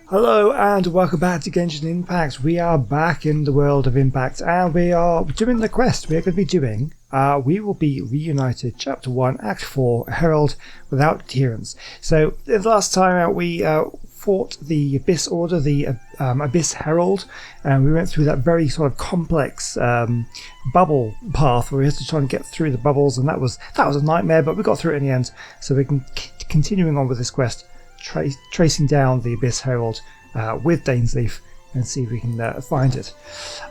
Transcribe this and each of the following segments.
Hello and welcome back to Genshin Impact. We are back in the world of Impact and we are doing the quest we are going to be doing. We will be reunited, Chapter 1, Act 4, Herald without adherence. So the last time out we fought the Abyss Order, the Abyss Herald, and we went through that very sort of complex bubble path where we had to try and get through the bubbles, and that was a nightmare, but we got through it in the end. So we can continuing on with this quest. Tracing down the Abyss Herald with Dainsleif and see if we can find it.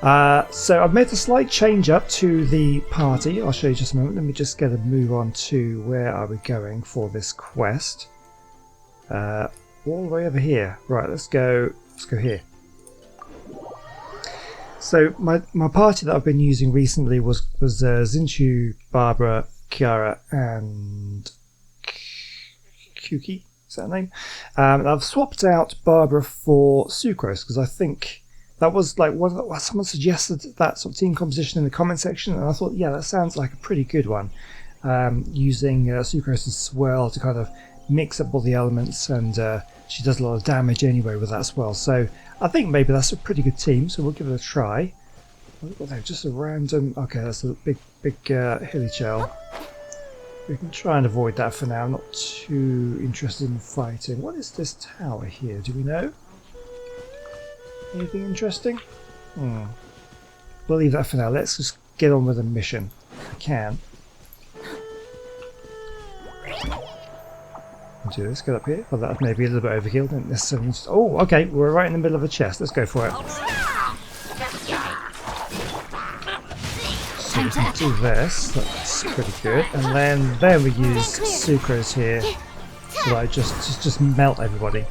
So I've made a slight change up to the party. I'll show you just a moment. Let me just get a move on to where are we going for this quest. All the way over here. Right, let's go here. So my party that I've been using recently was Xinchu, Barbara, Kiara and Kuki. Is that her name? I've swapped out Barbara for Sucrose because I think that was like someone suggested that sort of team composition in the comment section, and I thought, yeah, that sounds like a pretty good one. Using Sucrose as swirl to kind of mix up all the elements, and she does a lot of damage anyway with that swirl. So I think maybe that's a pretty good team. So we'll give it a try. Just a random. Okay, that's a big hilly shell. We can try and avoid that for now. I'm not too interested in fighting. What is this tower here? Do we know? Anything interesting? We'll leave that for now. Let's just get on with the mission. If we can. Do this. Get up here. Well, that may be a little bit overkill. Don't necessarily. Oh, okay. We're right in the middle of a chest. Let's go for it. So we can do this, that's pretty good, and then we use Sucrose here to like just melt everybody.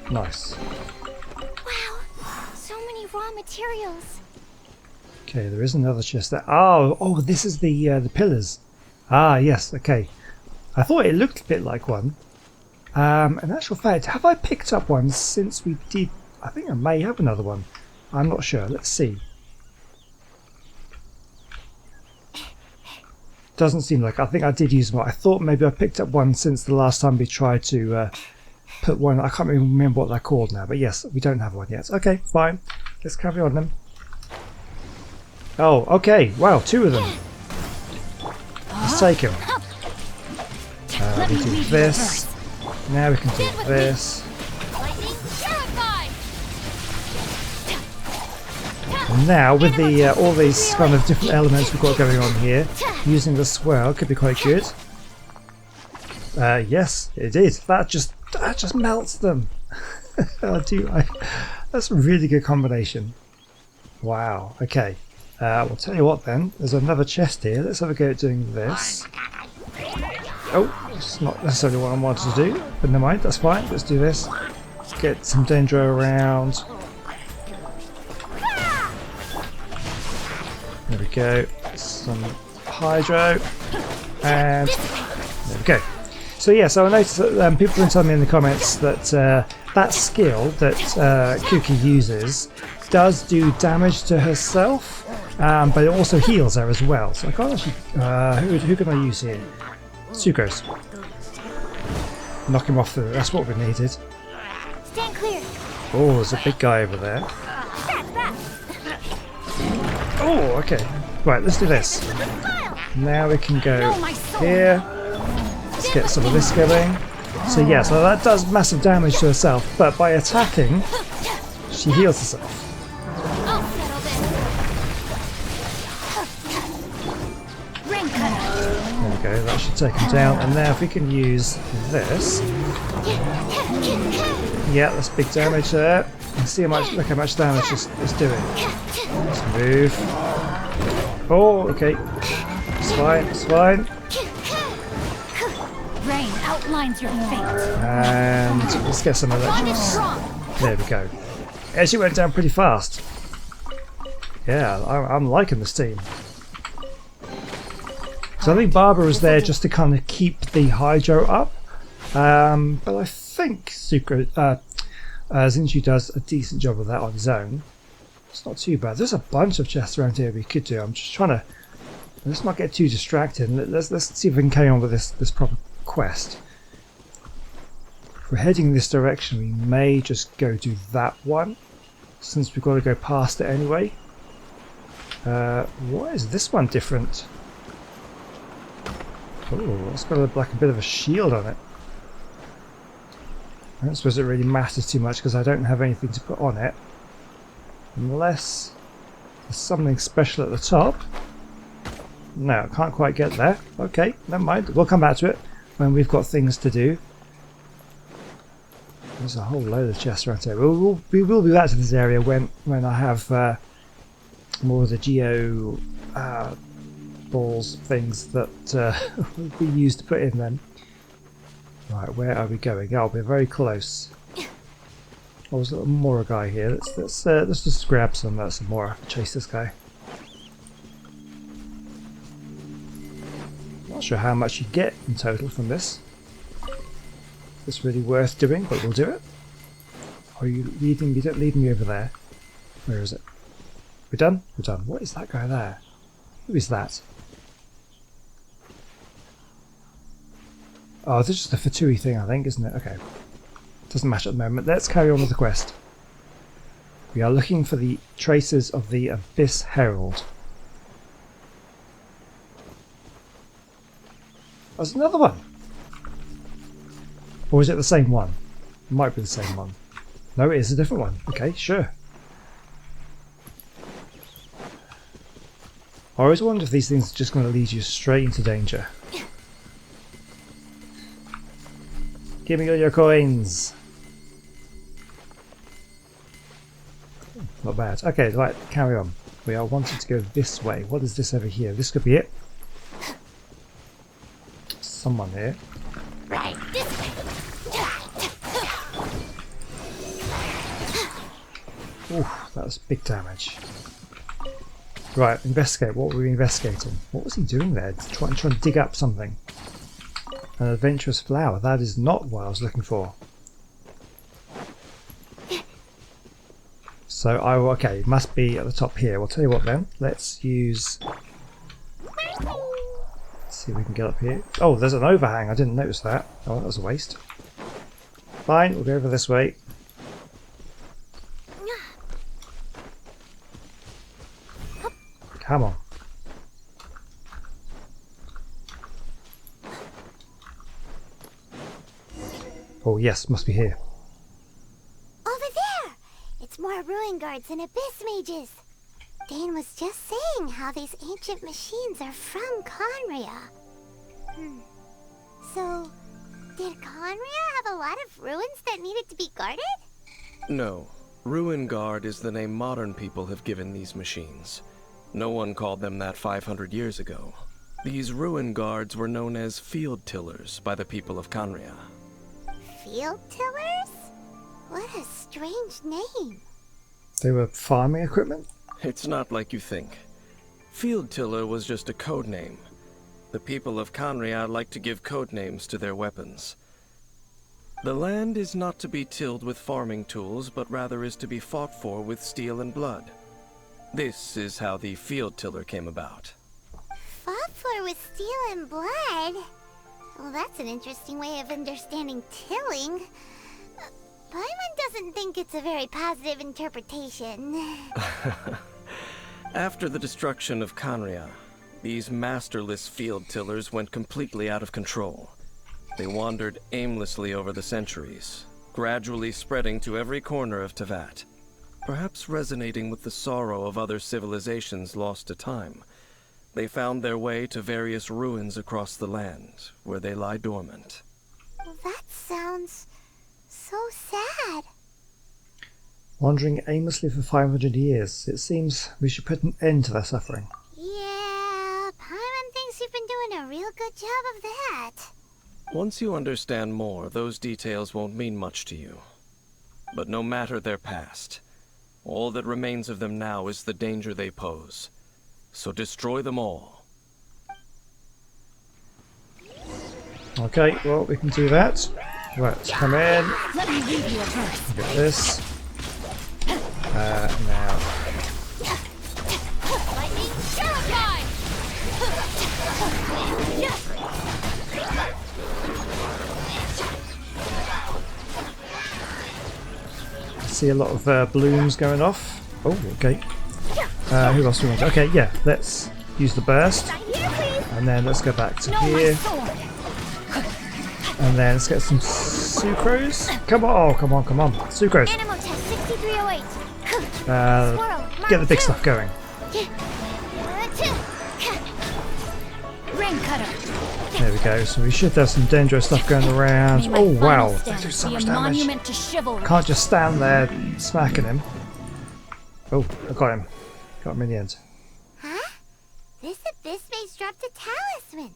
Nice. Wow, so many raw materials. Okay, there is another chest there. Oh, this is the pillars. Ah, yes, okay. I thought it looked a bit like one. In actual fact, have I picked up one since we did? I think I may have another one. I'm not sure. Let's see. Doesn't seem like. I think I did use one. I thought maybe I picked up one since the last time we tried to put one. I can't even remember what they're called now. But yes, we don't have one yet. Okay, fine. Let's carry on then. Oh, okay. Wow, 2 of them. Let's take them. We do this. Now we can do this. And now with the all these kind of different elements we've got going on here, using the swirl could be quite good. Yes, it did. That just melts them. That's a really good combination. Wow. Okay. We'll tell you what then. There's another chest here. Let's have a go at doing this. Oh, it's not necessarily what I wanted to do, but never mind. That's fine. Let's do this. Let's get some Dendro around. There we go, some Hydro, and there we go. So yeah, so I noticed that people have been telling me in the comments that that skill that Kuki uses does do damage to herself, but it also heals her as well. So I can't actually, who can I use here? Sucrose. Knock him off, that's what we needed. Stand clear. Oh, there's a big guy over there. Oh, okay. Right, let's do this. Now we can go here. Let's get some of this going. So yeah, so that does massive damage to herself, but by attacking, she heals herself. There we go, that should take him down. And now if we can use this. Yeah, that's big damage there. And see how much, look how much damage it's doing. Let's move. Oh, okay. It's fine, it's fine. Rain outlines your fate. And let's get some electrics. There we go. It actually went down pretty fast. Yeah, I'm liking this team. So I think Barbara is there just to kind of keep the Hydro up. But I think Xinchu does a decent job of that on his own. It's not too bad. There's a bunch of chests around here we could do. I'm just trying to... Let's not get too distracted. Let's see if we can carry on with this proper quest. If we're heading in this direction, we may just go to that one, since we've got to go past it anyway. Why is this one different? Oh, it's got like a bit of a shield on it. I don't suppose it really matters too much because I don't have anything to put on it. Unless there's something special at the top. No, I can't quite get there. Okay, never mind. We'll come back to it when we've got things to do. There's a whole load of chests around here. We will be back to this area when I have more of the geo balls things that will be used to put in them. Right, where are we going? Oh, we're very close. Oh, there's a little Mora guy here. Let's just grab some Mora. Chase this guy. Not sure how much you get in total from this. It's really worth doing, but we'll do it. Are you leading? You don't lead me over there. Where is it? We're done? We're done. What is that guy there? Who is that? Oh, this is just a Fatui thing, I think, isn't it? Okay. Doesn't matter at the moment. Let's carry on with the quest. We are looking for the traces of the Abyss Herald. There's another one! Or is it the same one? It might be the same one. No, it is a different one. Okay, sure. I always wonder if these things are just going to lead you straight into danger. Give me all your coins! Not bad. Okay, right, carry on. We are wanting to go this way. What is this over here? This could be it. Someone here. Right, this way. Ooh, that was big damage. Right, investigate. What were we investigating? What was he doing there? Trying to dig up something. An adventurous flower. That is not what I was looking for. So, okay, it must be at the top here. We'll tell you what then. Let's use... Let's see if we can get up here. Oh, there's an overhang. I didn't notice that. Oh, that was a waste. Fine, we'll go over this way. Come on. Oh yes, must be here. Over there! It's more ruin guards and abyss mages. Dane was just saying how these ancient machines are from Conria. So, did Conria have a lot of ruins that needed to be guarded? No. Ruin Guard is the name modern people have given these machines. No one called them that 500 years ago. These ruin guards were known as field tillers by the people of Conria. Field tillers? What a strange name. They were farming equipment? It's not like you think. Field tiller was just a code name. The people of Conria like to give code names to their weapons. The land is not to be tilled with farming tools, but rather is to be fought for with steel and blood. This is how the field tiller came about. Fought for with steel and blood? Well, that's an interesting way of understanding tilling. Paimon doesn't think it's a very positive interpretation. After the destruction of Conria, these masterless field tillers went completely out of control. They wandered aimlessly over the centuries, gradually spreading to every corner of Teyvat. Perhaps resonating with the sorrow of other civilizations lost to time, they found their way to various ruins across the land, where they lie dormant. That sounds so sad. Wandering aimlessly for 500 years. It seems we should put an end to their suffering. Yeah, Paimon thinks you've been doing a real good job of that. Once you understand more, those details won't mean much to you. But no matter their past, all that remains of them now is the danger they pose. So destroy them all. Okay, well, we can do that. Right, let's come in. Let me leave you first. Get this. Now. Lightning Shuriken! see a lot of balloons going off. Oh, okay. Who else do we want? Okay, yeah, let's use the burst. And then let's go back to here. And then let's get some sucrose. Come on, come on, come on. Sucrose. Get the big stuff going. There we go. So we should have some dangerous stuff going around. Oh wow, they do so much damage. Can't just stand there smacking him. Oh, I got him. Got him in the end. Huh? This abyss mage dropped a talisman.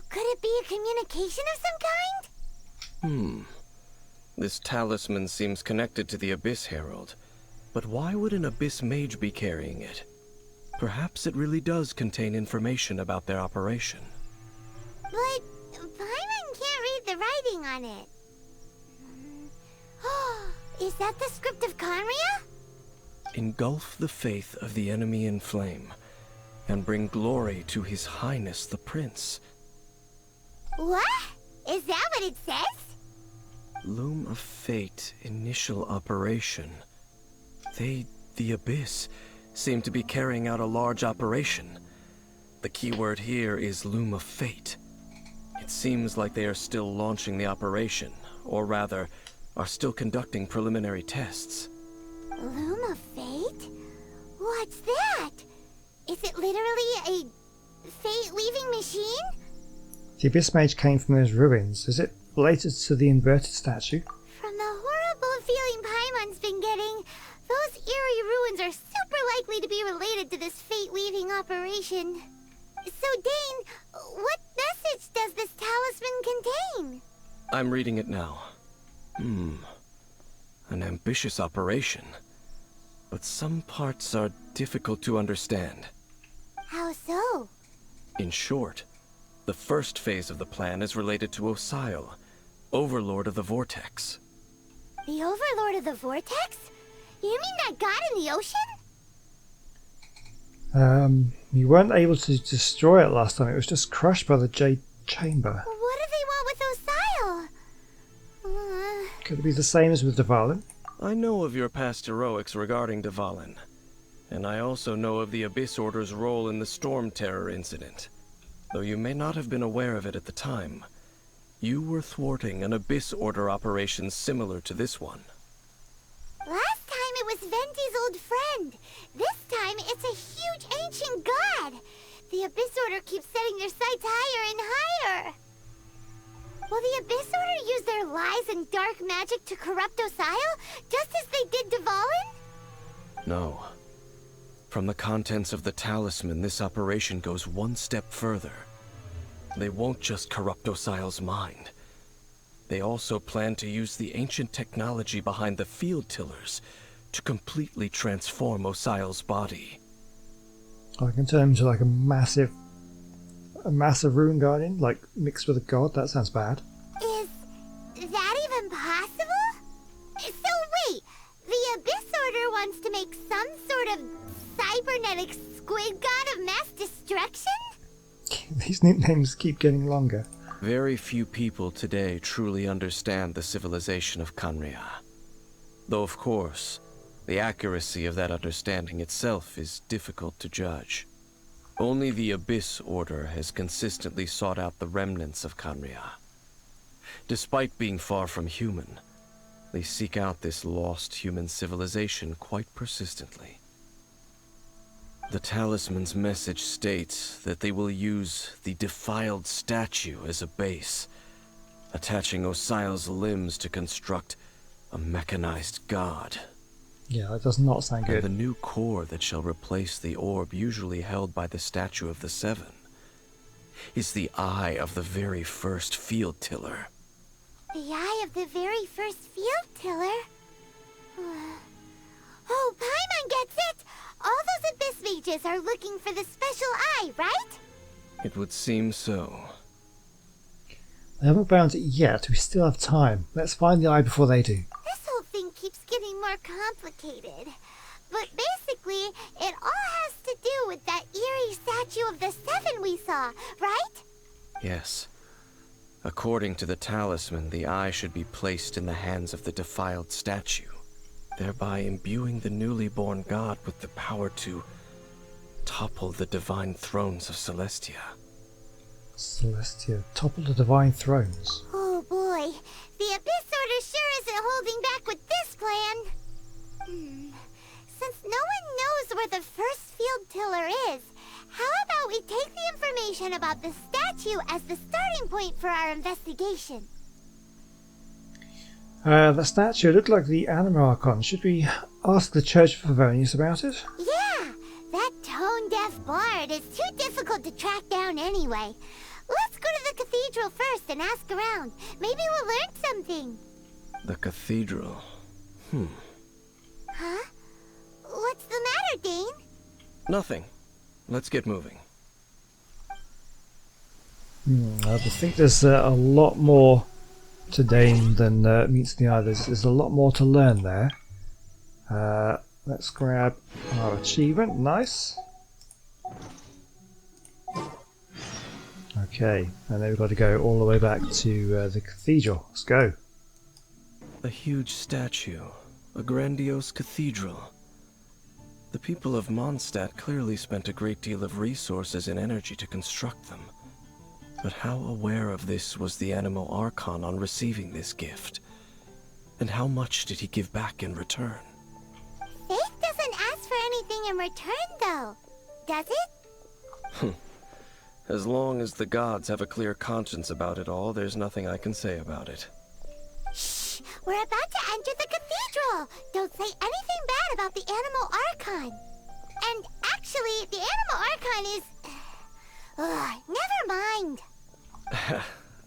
Could it be a communication of some kind? This talisman seems connected to the Abyss Herald. But why would an Abyss Mage be carrying it? Perhaps it really does contain information about their operation. But Paimon can't read the writing on it. Is that the script of Conria? Engulf the faith of the enemy in flame, and bring glory to His Highness the Prince. What? Is that what it says? Loom of Fate initial operation. They, the Abyss, seem to be carrying out a large operation. The keyword here is Loom of Fate. It seems like they are still launching the operation, or rather, are still conducting preliminary tests. Loom of Fate? What's that? Is it literally a fate-leaving machine? The Abyss Mage came from those ruins. Is it related to the inverted statue? From the horrible feeling Paimon's been getting, those eerie ruins are super likely to be related to this fate-leaving operation. So, Dane, what message does this talisman contain? I'm reading it now. An ambitious operation. But some parts are difficult to understand. How so? In short, the first phase of the plan is related to Osile, Overlord of the Vortex. The Overlord of the Vortex? You mean that god in the ocean? You weren't able to destroy it last time. It was just crushed by the Jade Chamber. What do they want with Osile? Could it be the same as with Dvalin? I know of your past heroics regarding Dvalin, and I also know of the Abyss Order's role in the Storm Terror incident. Though you may not have been aware of it at the time, you were thwarting an Abyss Order operation similar to this one. Last time it was Venti's old friend. This time it's a huge ancient god. The Abyss Order keeps setting their sights higher and higher. Will the Abyss Order use their lies and dark magic to corrupt Osile, just as they did Dvalin? No. From the contents of the talisman, this operation goes one step further. They won't just corrupt Osile's mind. They also plan to use the ancient technology behind the field tillers to completely transform Osile's body. I can turn him into like a massive rune guardian, like mixed with a god. That sounds bad. Is that even possible? So wait, the Abyss Order wants to make some sort of cybernetic squid god of mass destruction? These nicknames keep getting longer. Very few people today truly understand the civilization of Conria. Though of course, the accuracy of that understanding itself is difficult to judge. Only the Abyss Order has consistently sought out the remnants of Conria. Despite being far from human, they seek out this lost human civilization quite persistently. The talisman's message states that they will use the defiled statue as a base, attaching Osile's limbs to construct a mechanized god. Yeah, that does not sound good. And the new core that shall replace the orb usually held by the Statue of the Seven is the eye of the very first field tiller. The eye of the very first field tiller? Oh, Paimon gets it! All those Abyss Mages are looking for the special eye, right? It would seem so. They haven't found it yet. We still have time. Let's find the eye before they do. This whole thing keeps getting more complicated. But basically, it all has to do with that eerie statue of the Seven we saw, right? Yes. According to the talisman, the eye should be placed in the hands of the defiled statue, thereby imbuing the newly born god with the power to topple the divine thrones of Celestia. Celestia, topple the divine thrones. Oh boy, the Abyss Order sure isn't holding back with this plan. Since no one knows where the first field tiller is, how about we take the information about the statue as the starting point for our investigation? The statue looked like the Anima Archon. Should we ask the Church of Favonius about it? Yeah, that tone-deaf bard is too difficult to track down anyway. Let's go to the cathedral first and ask around. Maybe we'll learn something. The cathedral. Huh? What's the matter, Dane? Nothing. Let's get moving. I think there's a lot more to Dane than meets the eye. There's a lot more to learn there. Let's grab our achievement. Nice. Okay, and then we've got to go all the way back to the cathedral. Let's go. A huge statue. A grandiose cathedral. The people of Mondstadt clearly spent a great deal of resources and energy to construct them. But how aware of this was the Anima Archon on receiving this gift? And how much did he give back in return? Faith doesn't ask for anything in return, though. Does it? As long as the gods have a clear conscience about it all, there's nothing I can say about it. Shh! We're about to enter the cathedral! Don't say anything bad about the Animal Archon. And actually, the Animal Archon is... never mind.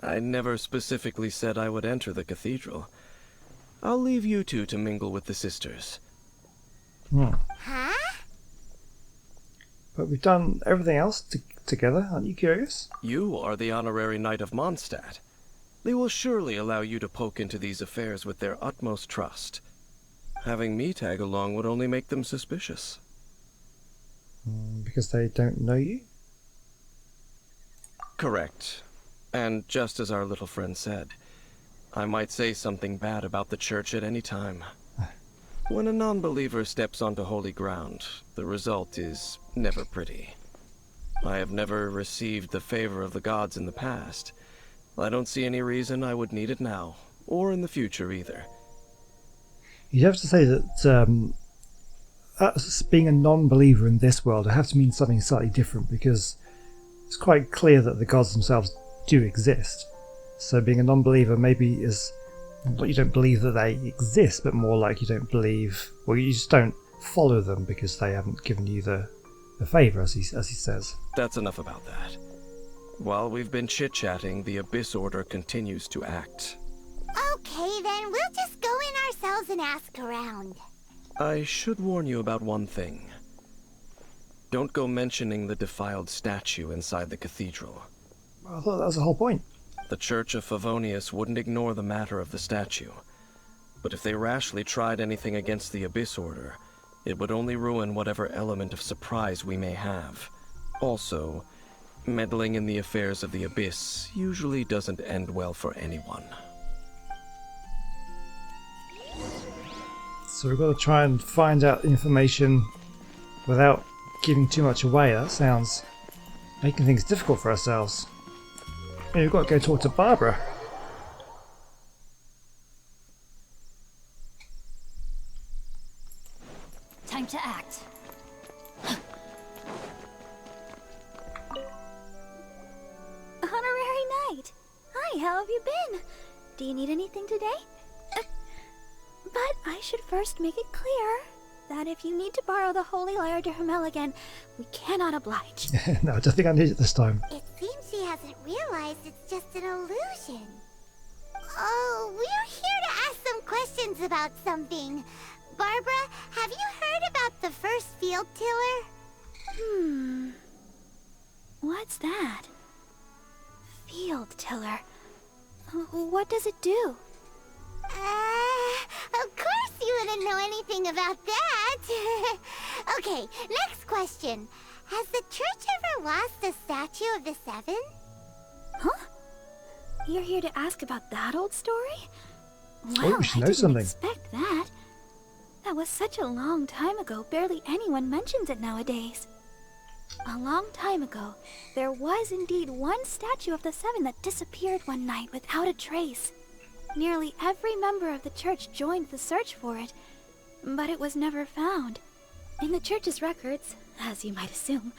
I never specifically said I would enter the cathedral. I'll leave you two to mingle with the sisters. Huh? But we've done everything else together. Aren't you curious? You are the honorary knight of Mondstadt. They will surely allow you to poke into these affairs with their utmost trust. Having me tag along would only make them suspicious. Because they don't know you? Correct. And just as our little friend said, I might say something bad about the church at any time. When a non-believer steps onto holy ground, the result is never pretty. I have never received the favor of the gods in the past. I don't see any reason I would need it now, or in the future either. You'd have to say that us being a non-believer in this world would have to mean something slightly different, because it's quite clear that the gods themselves do exist. So being a non-believer maybe is not you don't believe that they exist, but more like you don't believe, well, you just don't follow them because they haven't given you the favor, as he says. That's enough about that. While we've been chit-chatting, the Abyss Order continues to act. Okay, then we'll just go in ourselves and ask around. I should warn you about one thing. Don't go mentioning the defiled statue inside the cathedral. I thought that was the whole point. The Church of Favonius wouldn't ignore the matter of the statue. But if they rashly tried anything against the Abyss Order, it would only ruin whatever element of surprise we may have. Also, meddling in the affairs of the Abyss usually doesn't end well for anyone. So we've got to try and find out information without giving too much away. That sounds making things difficult for ourselves. Yeah, we've got to go talk to Barbara. Time to act. Honorary Knight! Hi, how have you been? Do you need anything today? But I should first make it clear that if you need to borrow the Holy Lyre to Hermel again, we cannot oblige. No, I don't think I need it this time. It seems she hasn't realized it's just an illusion. Oh, we're here to ask some questions about something. Barbara, have you heard about the first field tiller? What's that? Field tiller. What does it do? Of course you wouldn't know anything about that. Okay, next question. Has the church ever lost a statue of the Seven? Huh? You're here to ask about that old story? Oh, Wow, she I knows didn't something. expect that. That was such a long time ago, barely anyone mentions it nowadays. A long time ago, there was indeed one statue of the seven that disappeared one night without a trace. Nearly every member of the church joined the search for it, but it was never found. In the church's records, as you might assume,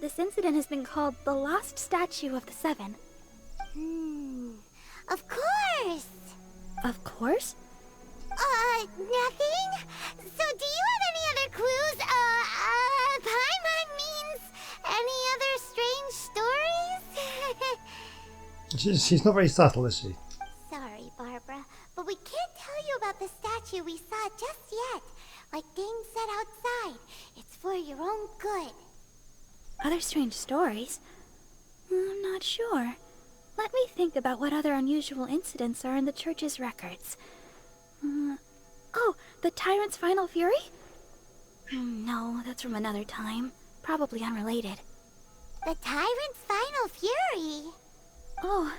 this incident has been called the Lost Statue of the Seven. Of course! Of course? Nothing? So do you have any other clues? Paimon means any other strange stories? She's not very subtle, is she? Sorry, Barbara, but we can't tell you about the statue we saw just yet. Like Dane said outside, it's for your own good. Other strange stories? I'm not sure. Let me think about what other unusual incidents are in the church's records. Oh, the tyrant's final fury? No, that's from another time. Probably unrelated. The tyrant's final fury? Oh,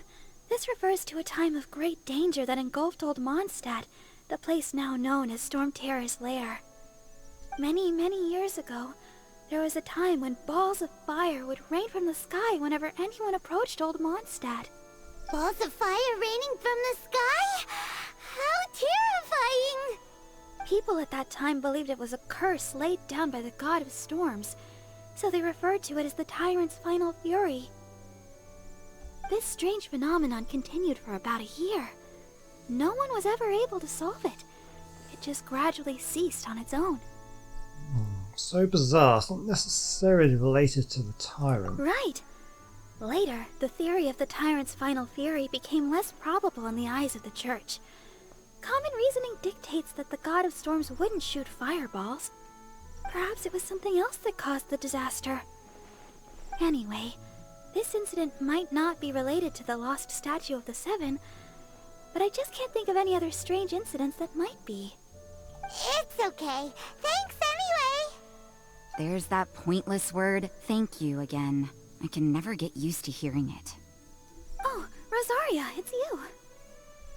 this refers to a time of great danger that engulfed Old Mondstadt, the place now known as Storm Terror's lair. Many, many years ago, there was a time when balls of fire would rain from the sky whenever anyone approached Old Mondstadt. Balls of fire raining from the sky? How terrifying! People at that time believed it was a curse laid down by the god of storms, so they referred to it as the tyrant's final fury. This strange phenomenon continued for about a year. No one was ever able to solve it. It just gradually ceased on its own. So bizarre. It's not necessarily related to the tyrant. Right. Later, the theory of the tyrant's final fury became less probable in the eyes of the church. Common reasoning dictates that the god of storms wouldn't shoot fireballs. Perhaps it was something else that caused the disaster. Anyway, this incident might not be related to the lost statue of the seven, but I just can't think of any other strange incidents that might be. It's okay. Thanks anyway. There's that pointless word, thank you, again. I can never get used to hearing it. Oh, Rosaria, it's you.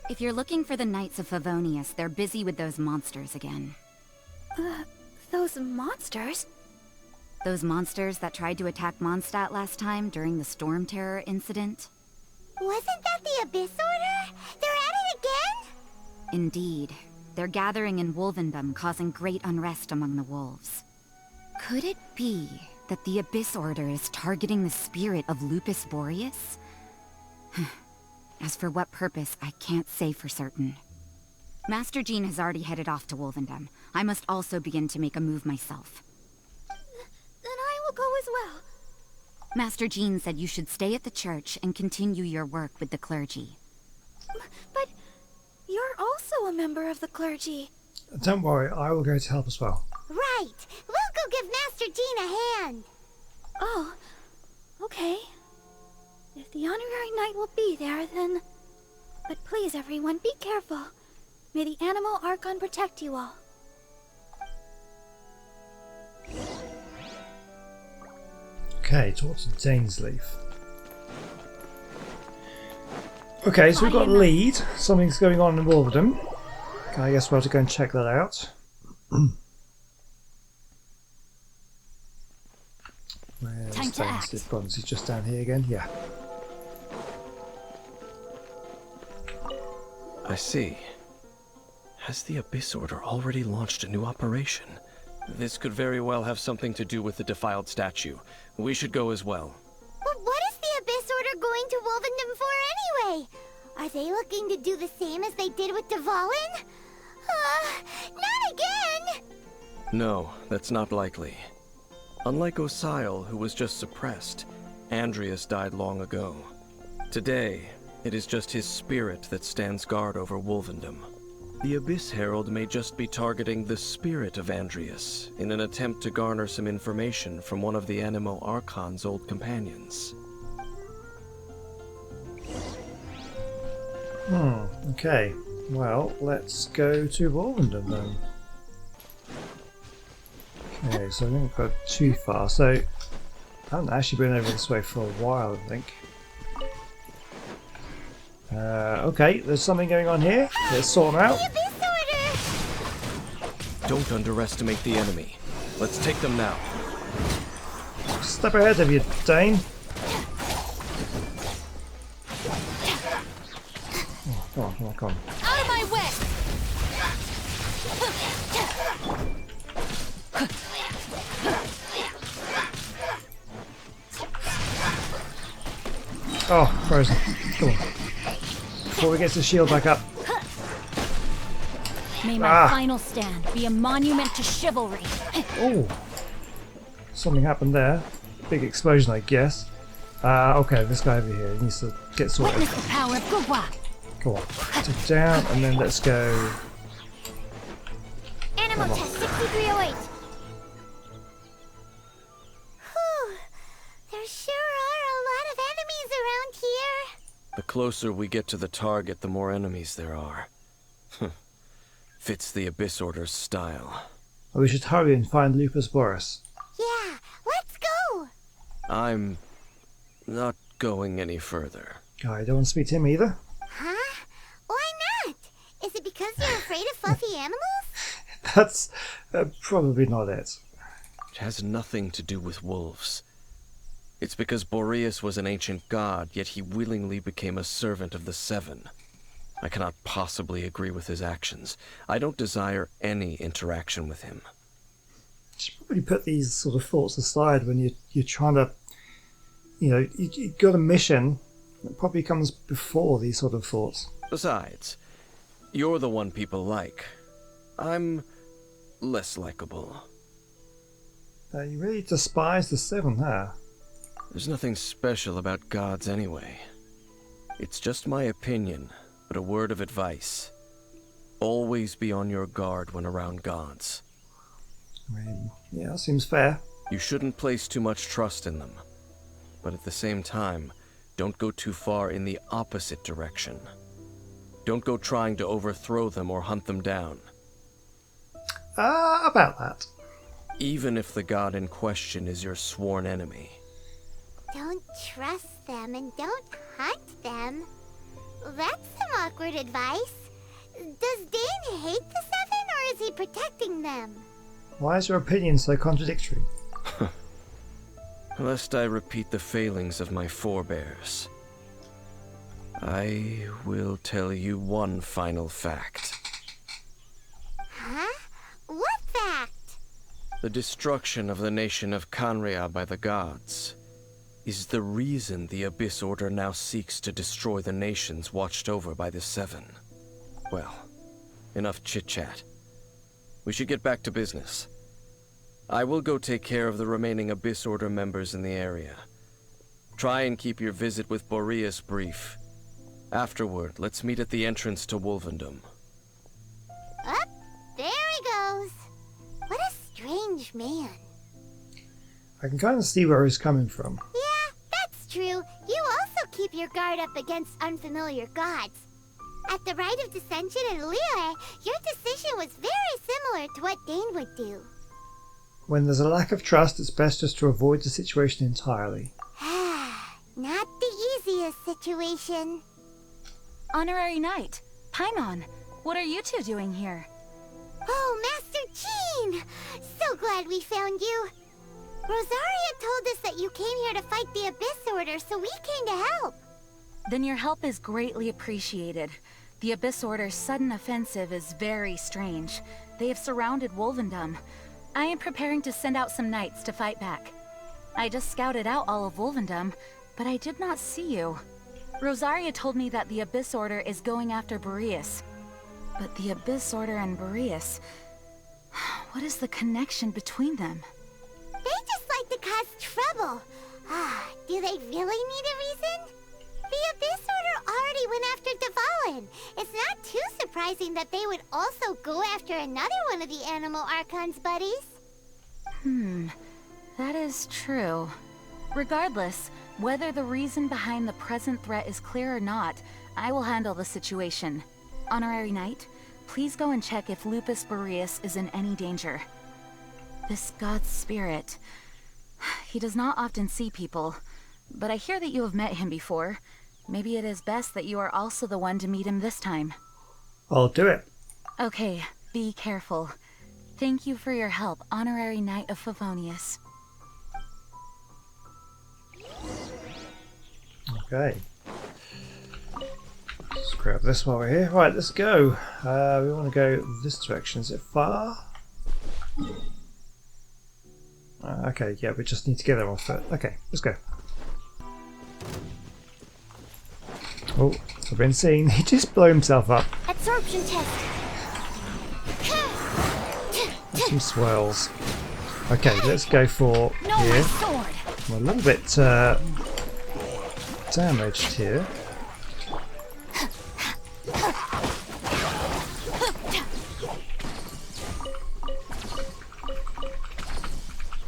If you're looking for the Knights of Favonius, they're busy with those monsters again. Those monsters? Those monsters that tried to attack Mondstadt last time during the Storm Terror incident? Wasn't that the Abyss Order? They're at it again? Indeed. They're gathering in Wolvendom, causing great unrest among the wolves. Could it be that the Abyss Order is targeting the spirit of Lupus Boreas? As for what purpose, I can't say for certain. Master Jean has already headed off to Wolvendom. I must also begin to make a move myself. Then I will go as well. Master Jean said you should stay at the church and continue your work with the clergy. But you're also a member of the clergy. Don't worry, I will go to help as well. Right. We'll go give Master Jean a hand. Oh, okay. If the honorary knight will be there, then... But please, everyone, be careful. May the Animal Archon protect you all. Okay, towards Dainsleaf. Okay, so we've got a lead. Something's going on in Wolverdom. I guess we'll have to go and check that out. Where's Time to act. Dainsleaf gone? Is he just down here again? Yeah. I see. Has the Abyss Order already launched a new operation? This could very well have something to do with the defiled statue. We should go as well. But what is the Abyss Order going to Wolvendom for anyway? Are they looking to do the same as they did with Dvalin? Not again! No, that's not likely. Unlike Osile, who was just suppressed, Andreas died long ago. Today, it is just his spirit that stands guard over Wolvendom. The Abyss Herald may just be targeting the spirit of Andreas in an attempt to garner some information from one of the Animo Archon's old companions. Okay. Well, let's go to Wolvendom then. Okay, so I think we've got too far. So, I haven't actually been over this way for a while, I think. Okay, there's something going on here. Let's sort them out. The Abyss Order! Don't underestimate the enemy. Let's take them now. Step ahead of you, Dane. Oh, come on, come on, come on. Out of my way! Oh, frozen. Come on. Before he gets his shield back up. May my final stand be a monument to chivalry. Oh, something happened there. Big explosion, I guess. Okay, this guy over here needs to get sorted. Witness the power of Gugwa. Come on, take it down, and then let's go. Animal test 6308. Whew. There sure are a lot of enemies around here. The closer we get to the target, the more enemies there are. Fits the Abyss Order's style. Oh, we should hurry and find Lupus Boris. Yeah, let's go. I'm not going any further. Guy, don't want to speak to him either. Huh? Why not? Is it because you're afraid of fluffy animals? That's probably not it. It has nothing to do with wolves. It's because Boreas was an ancient god, yet he willingly became a servant of the Seven. I cannot possibly agree with his actions. I don't desire any interaction with him. You should probably put these sort of thoughts aside when you're trying to, you got a mission that probably comes before these sort of thoughts. Besides, you're the one people like. I'm less likable. You really despise the Seven, huh? There's nothing special about gods anyway. It's just my opinion, but a word of advice. Always be on your guard when around gods. I mean, yeah, that seems fair. You shouldn't place too much trust in them. But at the same time, don't go too far in the opposite direction. Don't go trying to overthrow them or hunt them down. About that. Even if the god in question is your sworn enemy. Don't trust them and don't hunt them. That's some awkward advice. Does Dane hate the Seven, or is he protecting them? Why is your opinion so contradictory? Lest I repeat the failings of my forebears, I will tell you one final fact. Huh? What fact? The destruction of the nation of Canria by the gods is the reason the Abyss Order now seeks to destroy the nations watched over by the Seven. Well, enough chit-chat. We should get back to business. I will go take care of the remaining Abyss Order members in the area. Try and keep your visit with Boreas brief. Afterward, let's meet at the entrance to Wolvendom. Up, there he goes. What a strange man. I can kind of see where he's coming from. Yeah, that's true. You also keep your guard up against unfamiliar gods. At the Rite of Dissension in Liyue, your decision was very similar to what Dane would do. When there's a lack of trust, it's best just to avoid the situation entirely. Not the easiest situation. Honorary Knight, Paimon, what are you two doing here? Oh, Master Jean! So glad we found you. Rosaria told us that you came here to fight the Abyss Order, so we came to help. Then your help is greatly appreciated. The Abyss Order's sudden offensive is very strange. They have surrounded Wolvendom. I am preparing to send out some knights to fight back. I just scouted out all of Wolvendom, but I did not see you. Rosaria told me that the Abyss Order is going after Boreas. But the Abyss Order and Boreas... what is the connection between them? They just like to cause trouble. Do they really need a reason? The Abyss Order already went after Dvalin. It's not too surprising that they would also go after another one of the Animal Archon's buddies. That is true. Regardless, whether the reason behind the present threat is clear or not, I will handle the situation. Honorary Knight, please go and check if Lupus Boreas is in any danger. This god's spirit... he does not often see people, but I hear that you have met him before. Maybe it is best that you are also the one to meet him this time. I'll do it. Okay, be careful. Thank you for your help, Honorary Knight of Favonius. Okay. Let's grab this while we're here. Right, let's go. We want to go this direction. Is it far? Okay, yeah, we just need to get there on foot. Okay, let's go. Oh, I've been seen. He just blew himself up. Absorption test. Some swirls. Okay, let's go for here. I'm a little bit damaged here.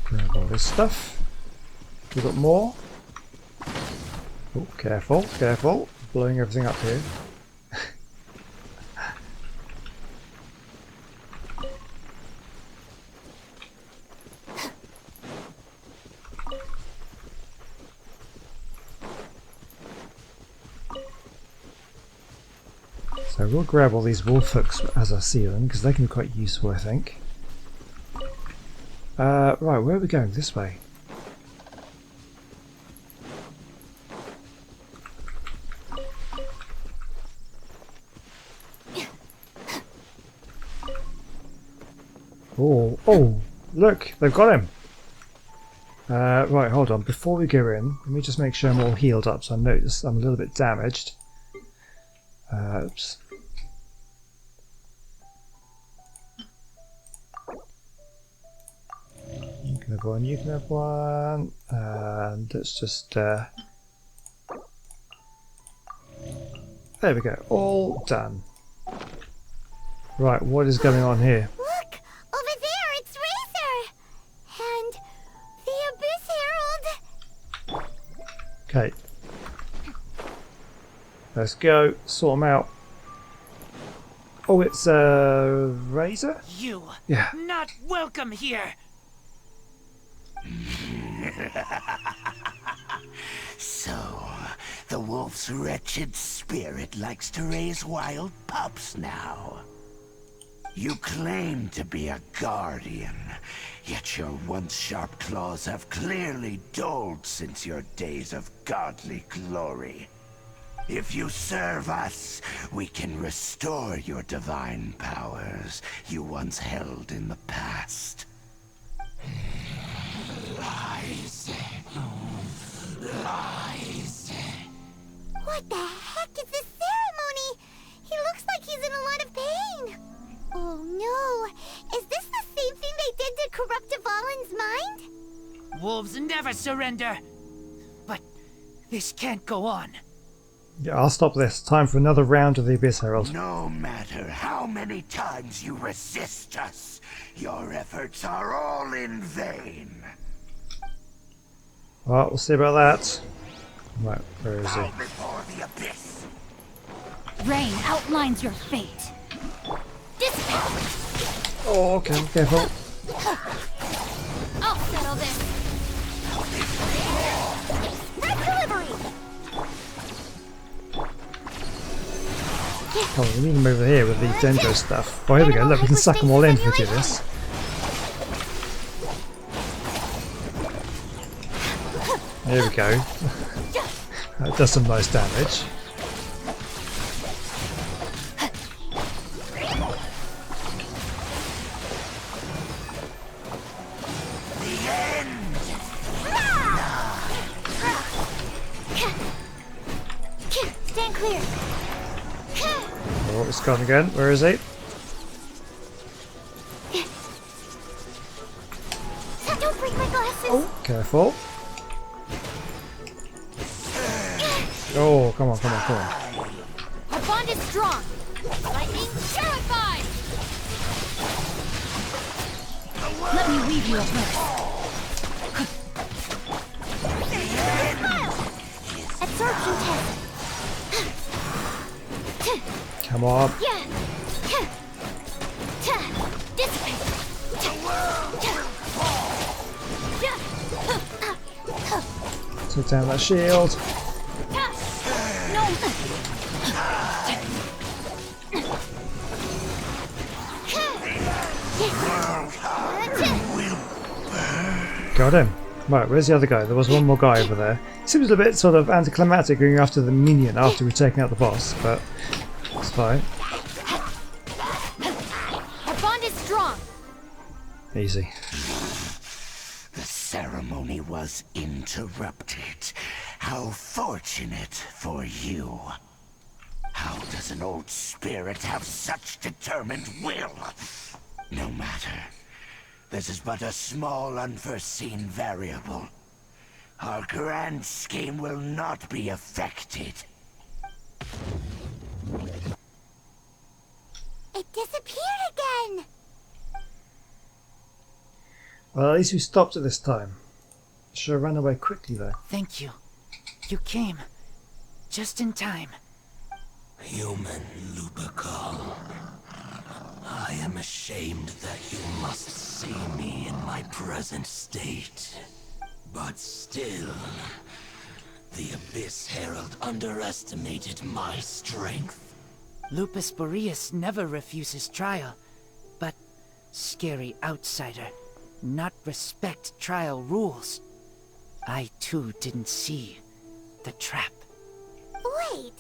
Grab all this stuff. We got more. Oh, careful, careful. Blowing everything up here. So we'll grab all these wolf hooks as I see them, because they can be quite useful, I think. Right, where are we going? This way. Oh, oh, look, they've got him. Right, hold on. Before we go in, let me just make sure I'm all healed up. So I notice I'm a little bit damaged. Oops. You can have one, you can have one. And let's just... there we go. All done. Right, what is going on here? Look! Over there, it's Razor! And the Abyss Herald! Okay. Let's go. Sort them out. Oh, it's Razor? You Yeah. not welcome here. So, the wolf's wretched spirit likes to raise wild pups now. You claim to be a guardian, yet your once sharp claws have clearly dulled since your days of godly glory. If you serve us, we can restore your divine powers you once held in the past. Lies. Lies. What the heck is this ceremony? He looks like he's in a lot of pain. Oh no! Is this the same thing they did to corrupt Dvalin's mind? Wolves never surrender. But this can't go on. Yeah, I'll stop this. Time for another round of the Abyss Herald. No matter how many times you resist us, your efforts are all in vain. Well, we'll see about that. Right, where is he? Bow before the abyss. Rain outlines your fate. Oh, okay, careful. I'll settle this. Red delivery! Come on, we need him over here with the dendro stuff. Oh, here we go. Look, we can suck them all in if we do this. There we go. That does some nice damage. Stand clear. Oh, it's gone again. Where is he? Don't break my glasses. Oh, careful. Oh, come on, come on, come on. Our bond is strong. Lightning terrified. Let me weave you a verse. Absorption test. Come on. Dissipate. Take down that shield. Got him. Right, where's the other guy? There was one more guy over there. Seems a bit sort of anticlimactic going after the minion after we've taken out the boss, but it's fine. Our bond is strong. Easy. The ceremony was interrupted. How fortunate for you. How does an old spirit have such determined will? No matter. This is but a small unforeseen variable. Our grand scheme will not be affected. It disappeared again! Well, at least we stopped it this time. Should have run away quickly though. Thank you. You came. Just in time. Human Lupercal. I am ashamed that you must see me in my present state. But still, the Abyss Herald underestimated my strength. Lupus Boreas never refuses trial, but scary outsider, not respect trial rules. I too didn't see the trap. Wait,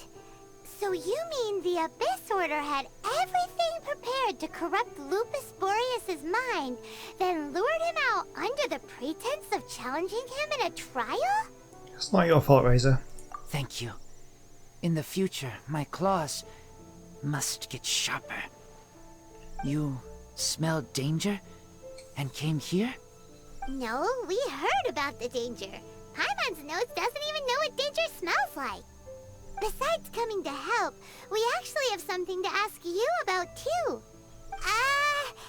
so you mean the Abyss Order had everything prepared to corrupt Lupus Boreas' mind, then lured him out under the pretense of challenging him in a trial? It's not your fault, Razor. Thank you. In the future, my claws must get sharper. You smelled danger and came here? No, we heard about the danger. Paimon's nose doesn't even know what danger smells like. Besides coming to help, we actually have something to ask you about too.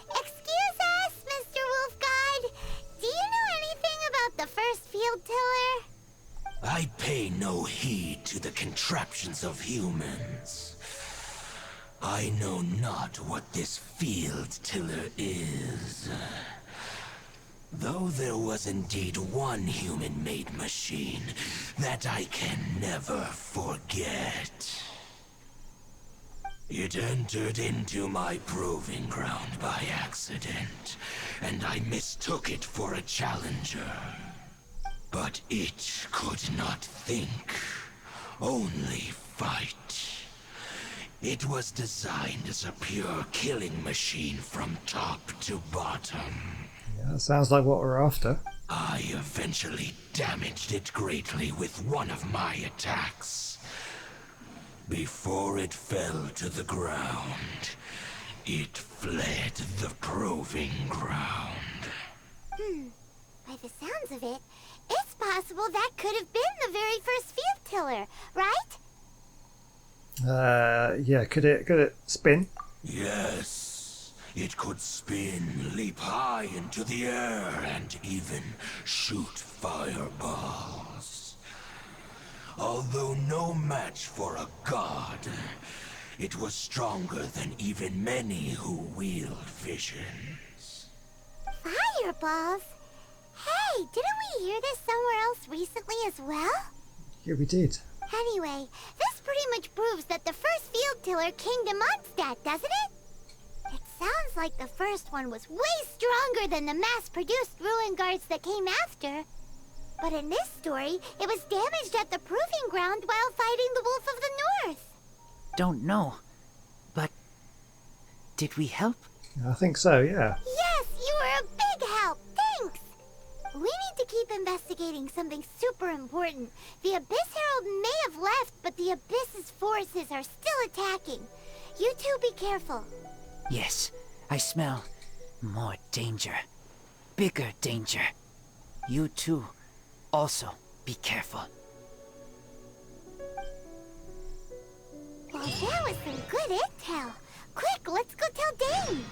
Excuse us, Mr. Wolf God. Do you know anything about the first field tiller? I pay no heed to the contraptions of humans. I know not what this field tiller is. Though there was indeed one human-made machine that I can never forget. It entered into my proving ground by accident, and I mistook it for a challenger. But it could not think, only fight. It was designed as a pure killing machine from top to bottom. Yeah, that sounds like what we're after. I eventually damaged it greatly with one of my attacks. Before it fell to the ground, it fled the proving ground. By the sounds of it, it's possible that could have been the very first field tiller, right? Yeah, could it spin? Yes, it could spin, leap high into the air, and even shoot fireballs. Although no match for a god, it was stronger than even many who wield visions. Fireballs? Hey, didn't we hear this somewhere else recently as well? Yeah, we did. Anyway, this pretty much proves that the first field tiller came to Mondstadt, doesn't it? It sounds like the first one was way stronger than the mass-produced ruin guards that came after. But in this story, it was damaged at the proving ground while fighting the Wolf of the North. Don't know, but did we help? I think so, yeah. Yes, you were a big help. Thanks. We need to keep investigating something super important. The Abyss Herald may have left, but the Abyss's forces are still attacking. You two be careful. Yes, I smell more danger. Bigger danger. You too, also be careful. Well, that was some good intel. Quick, let's go tell Dane.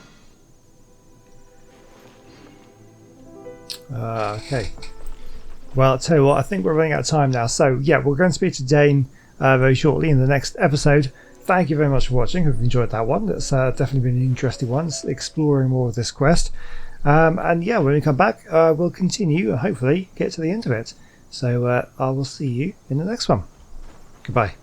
Okay. Well, I'll tell you what, I think we're running out of time now. So, yeah, we're going to speak to Dane very shortly in the next episode. Thank you very much for watching. Hope you've enjoyed that one. That's definitely been an interesting one, exploring more of this quest. And yeah, when we come back, we'll continue and hopefully get to the end of it. So I will see you in the next one. Goodbye.